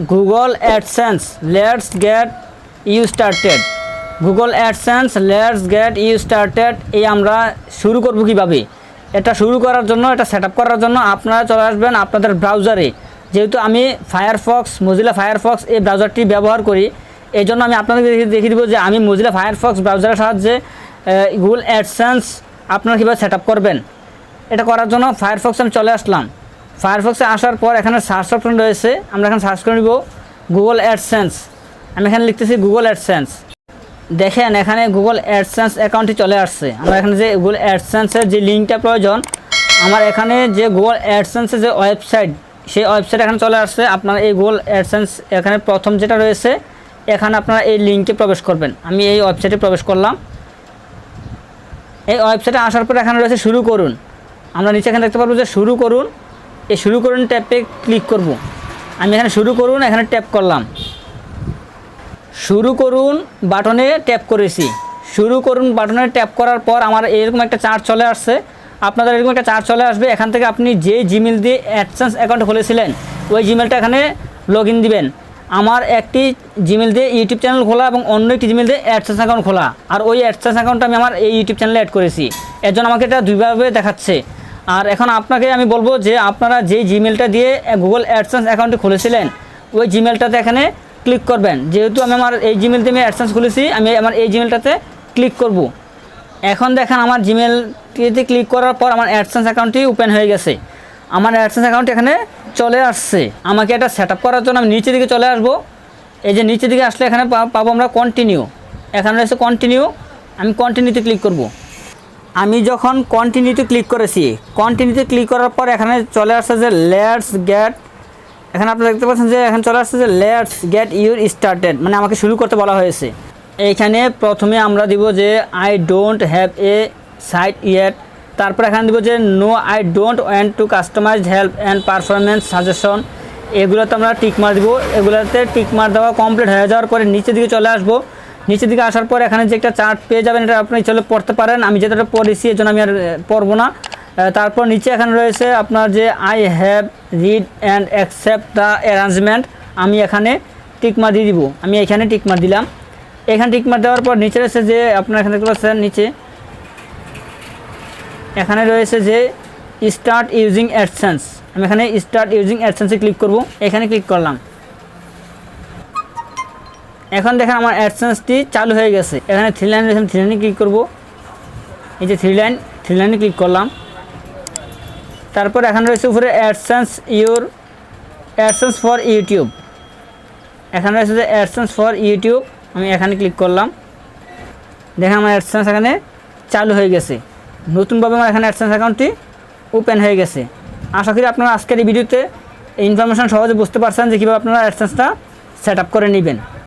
Google AdSense let's get you started. Google AdSense let's get you started এই আমরা শুরু করব কিভাবে? এটা শুরু করার জন্য, এটা সেট আপ করার জন্য আপনারা চলে আসবেন আপনাদের ব্রাউজারে। যেহেতু আমি ফায়ারফক্স, মজিলা ফায়ারফক্স এই ব্রাউজারটি ব্যবহার করি, এই জন্য আমি আপনাদের দেখিয়ে দেবো যে আমি মজিলা ফায়ারফক্স ব্রাউজারের সাহায্যে গুগল অ্যাডসেন্স আপনারা কীভাবে সেট আপ করবেন। এটা করার জন্য ফায়ারফক্সে আমি চলে আসলাম। ফায়ারফক্সে আসার পর এখানে সার্চ অপশন রয়েছে, আমরা এখানে সার্চ করে নিব গুগল অ্যাডসেন্স। আমি এখানে লিখতেছি গুগল অ্যাডসেন্স। দেখেন এখানে গুগল অ্যাডসেন্স অ্যাকাউন্টটি চলে আসছে। আমরা এখানে যে গুগল অ্যাডসেন্সের যে লিঙ্কটা প্রয়োজন, আমার এখানে যে গুগল অ্যাডসেন্সের যে ওয়েবসাইট, সেই ওয়েবসাইট এখানে চলে আসছে। আপনারা এই গুগল অ্যাডসেন্স এখানে প্রথম যেটা রয়েছে, এখানে আপনারা এই লিঙ্কে প্রবেশ করবেন। আমি এই ওয়েবসাইটে প্রবেশ করলাম। এই ওয়েবসাইটে আসার পর এখানে রয়েছে শুরু করুন। আমরা নিচে এখানে দেখতে পারবো যে শুরু করুন। এই শুরু করুন ট্যাপে ক্লিক করব। আমি এখানে শুরু করুন এখানে ট্যাপ করলাম। শুরু করুন বাটনে ট্যাপ করেছি। শুরু করুন বাটনে ট্যাপ করার পর আমার এরকম একটা চার্ট চলে আসছে। আপনাদের এরকম একটা চার্ট চলে আসবে। এখান থেকে আপনি যে জিমেল দিয়ে অ্যাডসেন্স অ্যাকাউন্ট খুলেছিলেন, ওই জিমেলটা এখানে লগ ইন দিবেন। আমার একটি জিমেল দিয়ে ইউটিউব চ্যানেল খোলা এবং অন্য একটি জিমেল দিয়ে অ্যাডসেন্স অ্যাকাউন্ট খোলা, আর ওই অ্যাডসেন্স অ্যাকাউন্টটা আমি আমার এই ইউটিউব চ্যানেলে অ্যাড করেছি। এর জন্য আমাকে এটা দুইভাবে দেখাচ্ছে। আর এখন আপনাকে আমি বলবো যে আপনারা যেই জিমেলটা দিয়ে গুগল অ্যাডসেন্স অ্যাকাউন্টটি খুলেছিলেন, ওই জিমেলটাতে এখানে ক্লিক করবেন। যেহেতু আমি আমার এই জিমেল দিয়ে আমি অ্যাডসেন্স খুলেছি, আমি আমার এই জিমেলটাতে ক্লিক করব। এখন দেখেন আমার জিমেলটিতে ক্লিক করার পর আমার অ্যাডসেন্স অ্যাকাউন্টটি ওপেন হয়ে গেছে। আমার অ্যাডসেন্স অ্যাকাউন্ট এখানে চলে আসছে। আমাকে এটা সেট আপ করার জন্য আমি নিচের দিকে চলে আসবো। এই যে নিচের দিকে আসলে এখানে পাবো আমরা কন্টিনিউ। এখানে রয়েছে কন্টিনিউ, আমি কন্টিনিউতে ক্লিক করব। আমি যখন কন্টিনিউতে ক্লিক করেছি, কন্টিনিউতে ক্লিক করার পর এখানে চলে আসছে যে লেটস গেট, এখানে আপনারা দেখতে পাচ্ছেন যে এখানে চলে আসছে যে লেটস গেট ইউর স্টার্টেড, মানে আমাকে শুরু করতে বলা হয়েছে। এইখানে প্রথমে আমরা দিব যে I don't have a site yet. তারপর এখানে দিব যে no I don't want to customise help and performance suggestion. এগুলোতে আমরা টিক মার দিব। এগুলোতে টিক মার দেওয়া কমপ্লিট হয়ে যাওয়ার পরে নিচের দিকে চলে আসবো। নিচের দিকে আসার পর এখানে যে একটা চার্ট পেয়ে যাবেন, এটা আপনি চলে পড়তে পারেন। আমি যেটা পড়েছি এর জন্য আমি আর পড়বো না। তারপর নিচে এখানে রয়েছে আপনার যে I have read and accept the arrangement, আমি এখানে টিকমার দিয়ে দিব। আমি এখানে টিকমার দিলাম। এখানে টিকমার দেওয়ার পর নিচে রয়েছে যে আপনারা এখানে দেখতে পাচ্ছেন নিচে এখানে রয়েছে যে স্টার্ট ইউজিং অ্যাডসেন্স। আমি এখানে স্টার্ট ইউজিং অ্যাডসেন্সে ক্লিক করব। এখানে ক্লিক করলাম। এখন দেখেন আমার অ্যাডসেন্সটি চালু হয়ে গেছে। এখানে থ্রি লাইন রয়েছে, থ্রি লাইনে ক্লিক করব। এই যে থ্রি লাইনে ক্লিক করলাম। তারপর এখানে রয়েছে উপরে অ্যাডসেন্স ফর ইউটিউব। এখানে রয়েছে যে অ্যাডসেন্স ফর ইউটিউব, আমি এখানে ক্লিক করলাম। দেখেন আমার অ্যাডসেন্স এখানে চালু হয়ে গেছে। নতুনভাবে আমার এখানে অ্যাডসেন্স অ্যাকাউন্টটি ওপেন হয়ে গেছে। আশা করি আপনারা আজকের এই ভিডিওতে এই ইনফরমেশন সহজে বুঝতে পারছেন যে কীভাবে আপনারা অ্যাডসেন্সটা সেট আপ করে নেবেন।